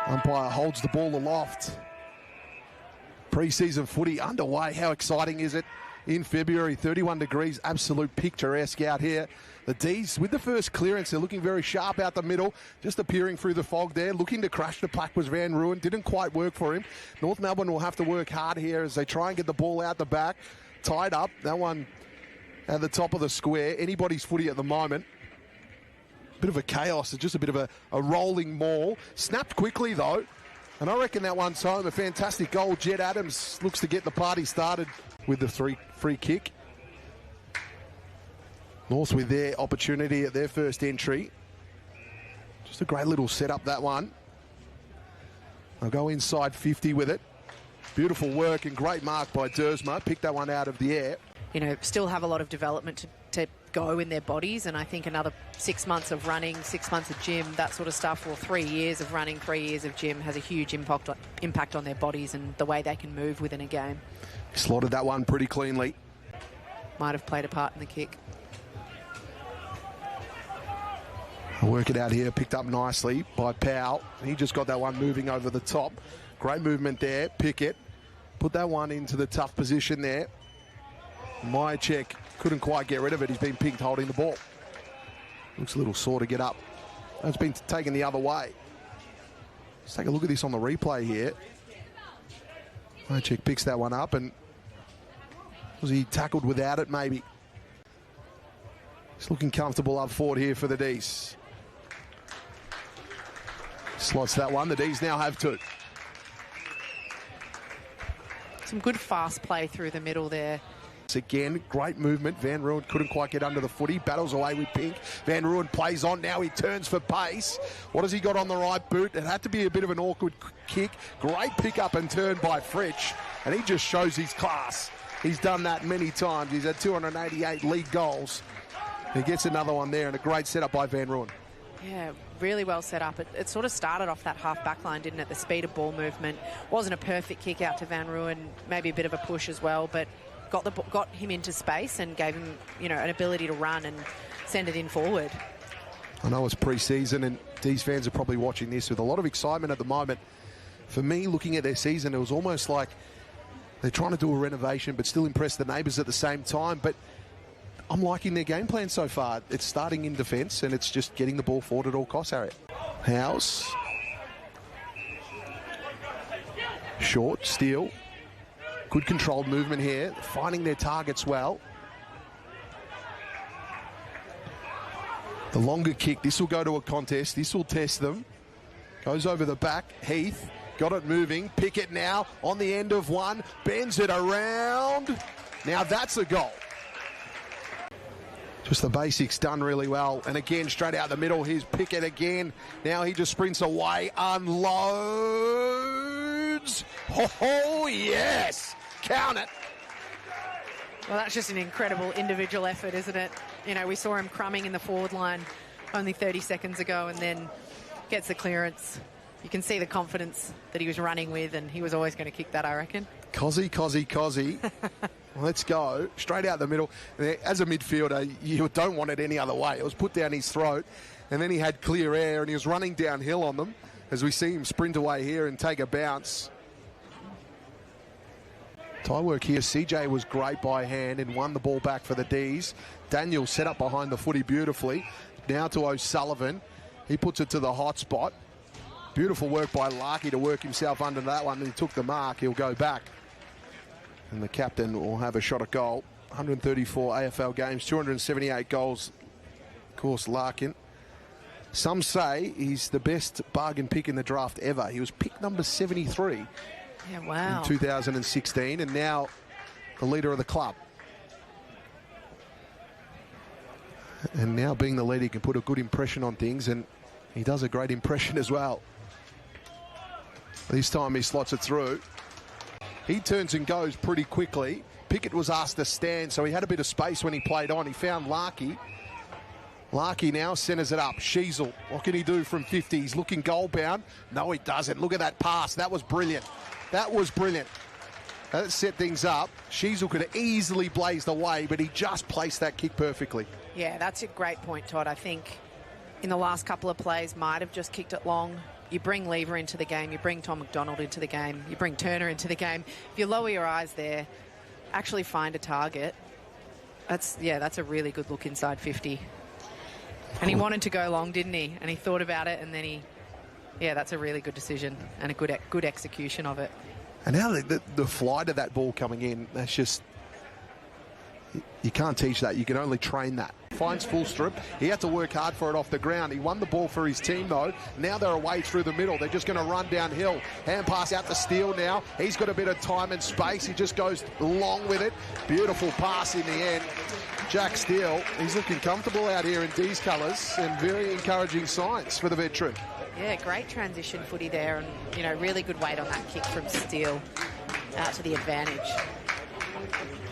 Umpire holds the ball aloft. Pre-season footy underway. How exciting is it? In February, 31 degrees, absolute picturesque out here. The D's with the first clearance, they're looking very sharp out the middle, just appearing through the fog there, looking to crash the pack was Van Ruin, didn't quite work for him. North Melbourne will have to work hard here as they try and get the ball out the back. Tied up, that one at the top of the square. Anybody's footy at the moment. Bit of a chaos, it's just a bit of a rolling maul. Snapped quickly though, and I reckon that one's home. A fantastic goal. Jed Adams looks to get the party started with the free kick. North with their opportunity at their first entry. Just a great little setup, that one. They'll go inside 50 with it. Beautiful work and great mark by Dersma. Picked that one out of the air. You know, still have a lot of development to go in their bodies, and I think another 6 months of running, 6 months of gym, that sort of stuff, or 3 years of running, 3 years of gym has a huge impact on their bodies and the way they can move within a game. Slaughtered that one pretty cleanly. Might have played a part in the kick. I'll work it out here, picked up nicely by Powell. He just got that one moving over the top. Great movement there. Pickett put that one into the tough position there. Myercheck couldn't quite get rid of it. He's been picked holding the ball. Looks a little sore to get up. It's been taken the other way. Let's take a look at this on the replay here. Myercheck picks that one up, and was he tackled without it maybe? He's looking comfortable up forward here for the D's. Slots that one. The D's now have two. Some good fast play through the middle there. Again, great movement. Van Ruin couldn't quite get under the footy. Battles away with Pink. Van Ruin plays on. Now he turns for pace. What has he got on the right boot? It had to be a bit of an awkward kick. Great pick up and turn by Fritsch. And he just shows his class. He's done that many times. He's had 288 league goals. He gets another one there, and a great setup by Van Ruin. Yeah, really well set up. It sort of started off that half back line, didn't it? The speed of ball movement. Wasn't a perfect kick out to Van Ruin. Maybe a bit of a push as well, but got him into space and gave him, you know, an ability to run and send it in forward. I know it's pre-season, and these fans are probably watching this with a lot of excitement at the moment. For me, looking at their season, it was almost like they're trying to do a renovation but still impress the neighbours at the same time. But I'm liking their game plan so far. It's starting in defence, and it's just getting the ball forward at all costs, Harriet. House. Short, steal. Good controlled movement here, finding their targets well. The longer kick, this will go to a contest, this will test them. Goes over the back, Heath, got it moving, Pickett now on the end of one, bends it around. Now that's a goal. Just the basics done really well. And again, straight out the middle, here's Pickett again. Now he just sprints away, unloads. Oh, yes. Count it. Well, that's just an incredible individual effort, isn't it? You know, we saw him crumbing in the forward line only 30 seconds ago, and then gets the clearance. You can see the confidence that he was running with, and he was always going to kick that, I reckon. Cozzy. Let's go. Straight out the middle. As a midfielder, you don't want it any other way. It was put down his throat, and then he had clear air, and he was running downhill on them as we see him sprint away here and take a bounce. Tie work here. CJ was great by hand and won the ball back for the D's. Daniel set up behind the footy beautifully. Now to O'Sullivan. He puts it to the hot spot. Beautiful work by Larkey to work himself under that one. And he took the mark. He'll go back. And the captain will have a shot at goal. 134 AFL games, 278 goals. Of course, Larkin. Some say he's the best bargain pick in the draft ever. He was pick number 73. Yeah, wow. In 2016, and now the leader of the club. And now being the leader, he can put a good impression on things, and he does a great impression as well. This time he slots it through. He turns and goes pretty quickly. Pickett was asked to stand, so he had a bit of space when he played on. He found Larkey. Larkey now centres it up. Sheasel, what can he do from 50? He's looking goal-bound. No, he doesn't. Look at that pass. That was brilliant. That was brilliant. That set things up. Sheasel could have easily blazed away, but he just placed that kick perfectly. Yeah, that's a great point, Todd. I think in the last couple of plays might have just kicked it long. You bring Lever into the game, you bring Tom McDonald into the game, you bring Turner into the game. If you lower your eyes there, actually find a target, that's a really good look inside 50. And he wanted to go long, didn't he? And he thought about it, and then that's a really good decision and a good execution of it. And now the flight of that ball coming in, that's just, you can't teach that. You can only train that. Finds full strip. He had to work hard for it off the ground. He won the ball for his team, though. Now they're away through the middle. They're just going to run downhill. Hand pass out to Steele now. He's got a bit of time and space. He just goes long with it. Beautiful pass in the end. Jack Steele, he's looking comfortable out here in D's colours, and very encouraging signs for the veteran. Yeah, great transition footy there, and, really good weight on that kick from Steele out to the advantage.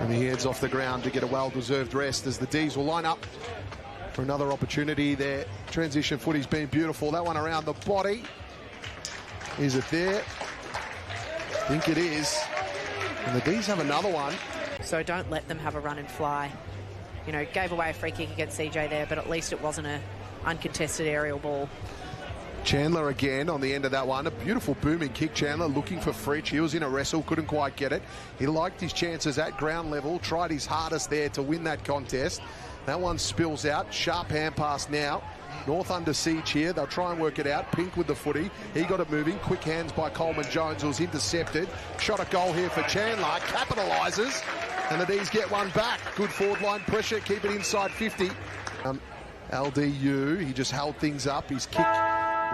And he heads off the ground to get a well-deserved rest as the D's will line up for another opportunity there. Transition footy's been beautiful. That one around the body. Is it there? I think it is. And the D's have another one. So don't let them have a run and fly. Gave away a free kick against CJ there, but at least it wasn't an uncontested aerial ball. Chandler again on the end of that one. A beautiful booming kick. Chandler looking for Fritsch. He was in a wrestle, couldn't quite get it. He liked his chances at ground level, tried his hardest there to win that contest. That one spills out. Sharp hand pass now. North under siege here. They'll try and work it out. Pink with the footy. He got it moving. Quick hands by Coleman Jones, who was intercepted. Shot a goal here for Chandler. Capitalises. And the D's get one back. Good forward line pressure. Keep it inside 50. LDU, he just held things up. His kick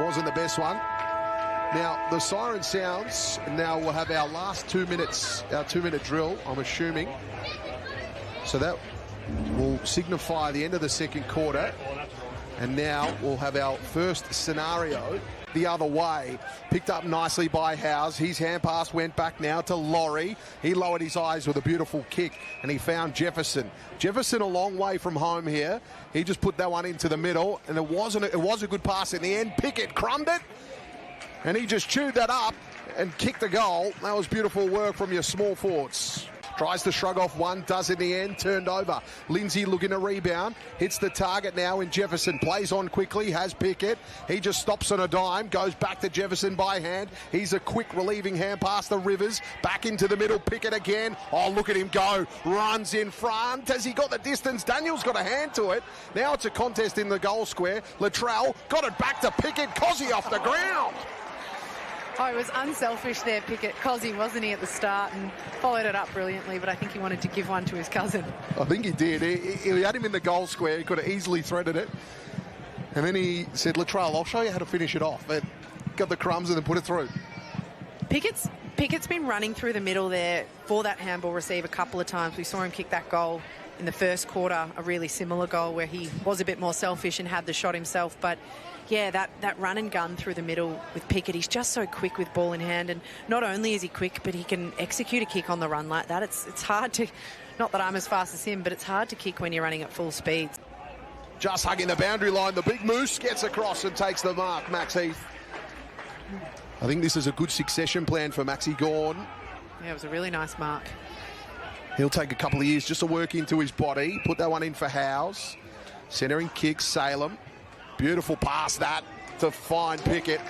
wasn't the best one. Now, the siren sounds. Now we'll have our last 2 minutes, our 2-minute drill, I'm assuming. So that will signify the end of the second quarter. And now we'll have our first scenario the other way. Picked up nicely by Howes. His hand pass went back now to Laurie. He lowered his eyes with a beautiful kick, and he found Jefferson. Jefferson a long way from home here. He just put that one into the middle, and it was a good pass in the end. Pickett crumbed it, and he just chewed that up and kicked the goal. That was beautiful work from your small forwards. Tries to shrug off one, does in the end, turned over. Lindsay looking to rebound, hits the target now in Jefferson, plays on quickly, has Pickett. He just stops on a dime, goes back to Jefferson by hand. He's a quick relieving hand past the Rivers, back into the middle, Pickett again. Oh, look at him go, runs in front. Has he got the distance? Daniel's got a hand to it. Now it's a contest in the goal square. Latrell got it back to Pickett, Cozzy off the ground. Oh, it was unselfish there, Pickett. Cozzy, wasn't he, at the start, and followed it up brilliantly, but I think he wanted to give one to his cousin. I think he did. He had him in the goal square. He could have easily threaded it. And then he said, Latrell, I'll show you how to finish it off. And got the crumbs and then put it through. Pickett's been running through the middle there for that handball receive a couple of times. We saw him kick that goal in the first quarter, a really similar goal where he was a bit more selfish and had the shot himself, but yeah, that run and gun through the middle with Pickett, he's just so quick with ball in hand, and not only is he quick, but he can execute a kick on the run like that. It's hard to, not that I'm as fast as him, but it's hard to kick when you're running at full speed. Just hugging the boundary line, the big moose gets across and takes the mark, Max Heath. I think this is a good succession plan for Maxie Gawn. Yeah, it was a really nice mark. He'll take a couple of years just to work into his body. Put that one in for Howes. Centering kick, Salem. Beautiful pass that to find Pickett.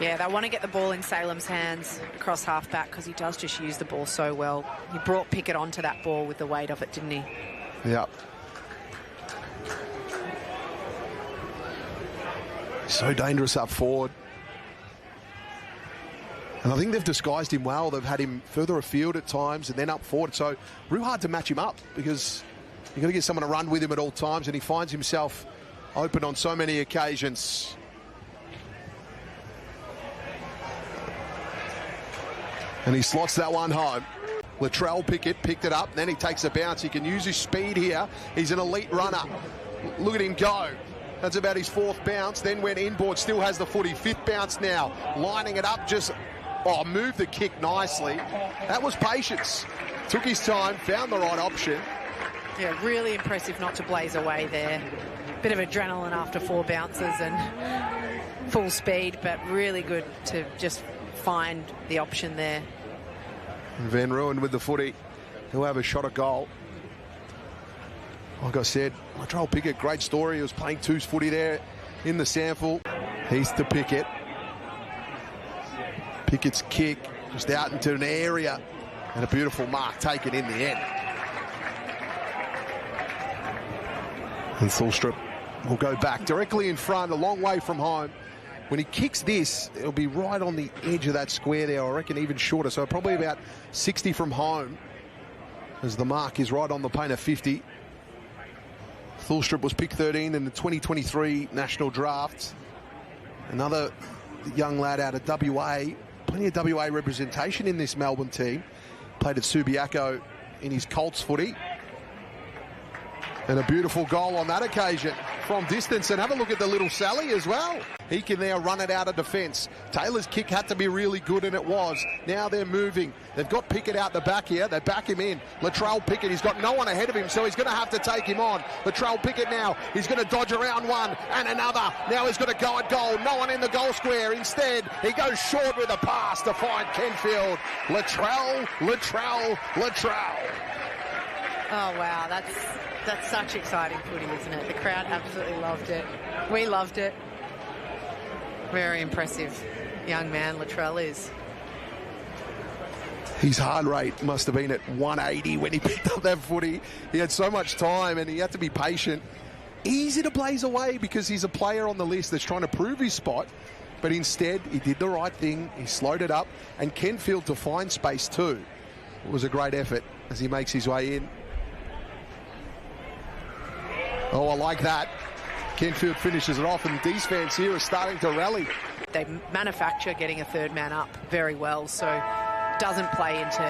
Yeah, they want to get the ball in Salem's hands across half-back because he does just use the ball so well. He brought Pickett onto that ball with the weight of it, didn't he? Yeah. So dangerous up forward. And I think they've disguised him well. They've had him further afield at times and then up forward. So real hard to match him up because you've got to get someone to run with him at all times, and he finds himself open on so many occasions. And he slots that one home. Latrell Pickett picked it up, then he takes a bounce. He can use his speed here. He's an elite runner. Look at him go. That's about his fourth bounce, then went inboard, still has the footy. Fifth bounce now, lining it up, just moved the kick nicely. That was patience. Took his time, found the right option. Yeah, really impressive not to blaze away there. Bit of adrenaline after 4 bounces and full speed, but really good to just find the option there. Van Ruin with the footy. He'll have a shot at goal. Like I said, Latrell Pickett, great story. He was playing twos footy there in the sample. He's to Pickett. Pickett's kick just out into an area, and a beautiful mark taken in the end. And Thulstrup will go back directly in front, a long way from home. When he kicks this, it'll be right on the edge of that square there, I reckon even shorter, so probably about 60 from home, as the mark is right on the paint of 50. Thulstrup was pick 13 in the 2023 national draft. Another young lad out of WA. Plenty of WA representation in this Melbourne team. Played at Subiaco in his Colts footy. And a beautiful goal on that occasion from distance. And have a look at the little Sally as well. He can now run it out of defence. Taylor's kick had to be really good, and it was. Now they're moving. They've got Pickett out the back here. They back him in. Latrell Pickett, he's got no one ahead of him, so he's going to have to take him on. Latrell Pickett now, he's going to dodge around one and another. Now he's going to go at goal. No one in the goal square. Instead, he goes short with a pass to find Kenfield. Latrell. Oh, wow. That's such exciting footy, isn't it? The crowd absolutely loved it. We loved it. Very impressive young man Latrell is. His heart rate must have been at 180 when he picked up that footy. He had so much time and he had to be patient. Easy to blaze away because he's a player on the list that's trying to prove his spot. But instead, he did the right thing. He slowed it up. And Kenfield to find space too. It was a great effort as he makes his way in. Oh, I like that. Kenfield finishes it off, and these fans here are starting to rally. They manufacture getting a third man up very well, so doesn't play into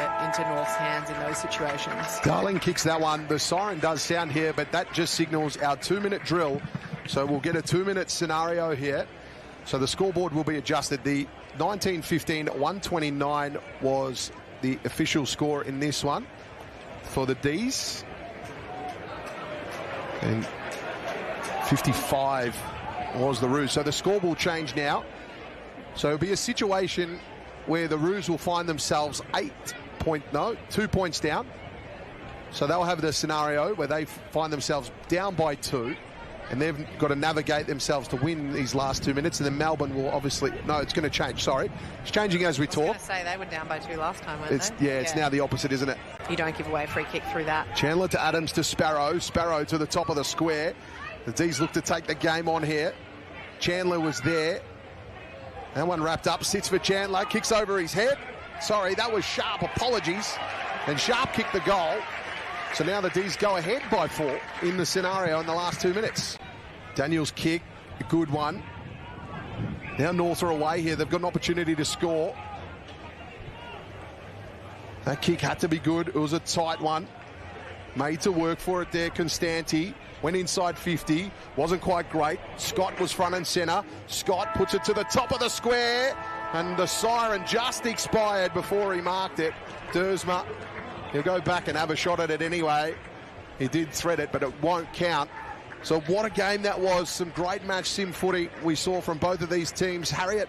North's hands in those situations. Darling kicks that one. The siren does sound here, but that just signals our 2-minute drill. So we'll get a 2-minute scenario here. So the scoreboard will be adjusted. The 19-15-129 was the official score in this one for the D's. And 55 was the Roos. So the score will change now. So it'll be a situation where the Roos will find themselves 2 points down. So they'll have the scenario where they find themselves down by 2, and they've got to navigate themselves to win these last 2 minutes. And then Melbourne will obviously... No, it's going to change. Sorry. It's changing as we talk. I was going to say they were down by 2 last time, weren't they? Yeah, it's now the opposite, isn't it? You don't give away a free kick through that. Chandler to Adams to Sparrow. Sparrow to the top of the square. The D's look to take the game on here. Chandler was there. That one wrapped up. Sits for Chandler. Kicks over his head. Sorry, that was Sharp. Apologies. And Sharp kicked the goal. So now the D's go ahead by 4 in the scenario in the last 2 minutes. Daniel's kick, a good one. Now North are away here. They've got an opportunity to score. That kick had to be good. It was a tight one. Made to work for it there. Constanti went inside 50. Wasn't quite great. Scott was front and centre. Scott puts it to the top of the square. And the siren just expired before he marked it. Dersma, he'll go back and have a shot at it anyway. He did thread it, but it won't count. So what a game that was. Some great match sim footy we saw from both of these teams. Harriet,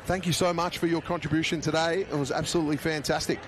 thank you so much for your contribution today. It was absolutely fantastic.